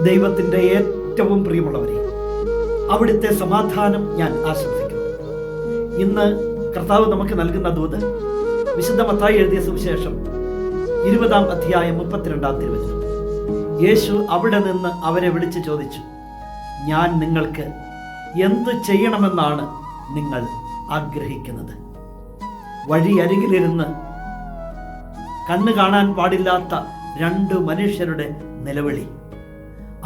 ദൈവത്തിൻ്റെ ഏറ്റവും പ്രിയമുള്ളവരെ, അവിടുത്തെ സമാധാനം ഞാൻ ആശംസിക്കുന്നു. ഇന്ന് കർത്താവ് നമുക്ക് നൽകുന്ന ദൂത് വിശുദ്ധ മത്തായി എഴുതിയ സുവിശേഷം 20-ാം അധ്യായം 32-ാം തിരുവചനം. യേശു അവിടെ നിന്ന് അവരെ വിളിച്ചു ചോദിച്ചു, ഞാൻ നിങ്ങൾക്ക് എന്തു ചെയ്യണമെന്നാണ് നിങ്ങൾ ആഗ്രഹിക്കുന്നത്? വഴിയരികിലിരുന്ന് കണ്ണ് കാണാൻ പാടില്ലാത്ത 2 മനുഷ്യരുടെ നിലവിളി.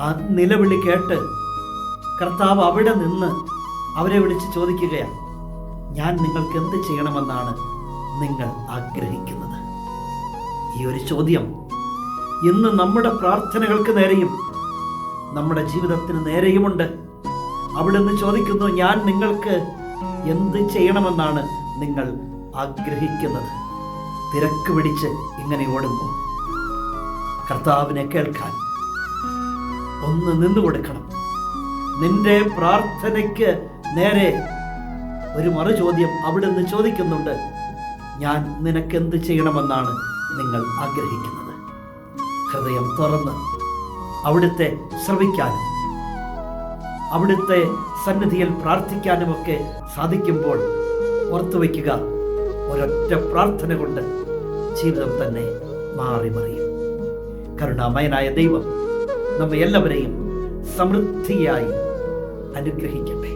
ആ നിലവിളി കേട്ട് കർത്താവ് അവിടെ നിന്ന് അവരെ വിളിച്ച് ചോദിക്കുകയാണ്, ഞാൻ നിങ്ങൾക്ക് എന്ത് ചെയ്യണമെന്നാണ് നിങ്ങൾ ആഗ്രഹിക്കുന്നത്? ഈ ഒരു ചോദ്യം ഇന്ന് നമ്മുടെ പ്രാർത്ഥനകൾക്ക് നേരെയും നമ്മുടെ ജീവിതത്തിന് നേരെയുമുണ്ട്. അവിടുന്ന് ചോദിക്കുന്നു, ഞാൻ നിങ്ങൾക്ക് എന്ത് ചെയ്യണമെന്നാണ് നിങ്ങൾ ആഗ്രഹിക്കുന്നത്? തിരക്ക് പിടിച്ച് ഇങ്ങനെ ഓടുമ്പോൾ കർത്താവിനെ കേൾക്കാൻ ഒന്ന് നിന്നു കൊടുക്കണം. നിന്റെ പ്രാർത്ഥനയ്ക്ക് നേരെ ഒരു മറുചോദ്യം അവിടുന്ന് ചോദിക്കുന്നുണ്ട്, ഞാൻ നിനക്കെന്ത് ചെയ്യണമെന്നാണ് നിങ്ങൾ ആഗ്രഹിക്കുന്നത്? ഹൃദയം തുറന്ന് അവിടുത്തെ ശ്രവിക്കാനും അവിടുത്തെ സന്നിധിയിൽ പ്രാർത്ഥിക്കാനുമൊക്കെ സാധിക്കുമ്പോൾ ഓർത്തുവയ്ക്കുക, ഒരൊറ്റ പ്രാർത്ഥന കൊണ്ട് ജീവിതം തന്നെ മാറി മറിയും. കരുണാമയനായ ദൈവം നമ്മെ എല്ലാവരെയും സമൃദ്ധിയായി അനുഗ്രഹിക്കട്ടെ.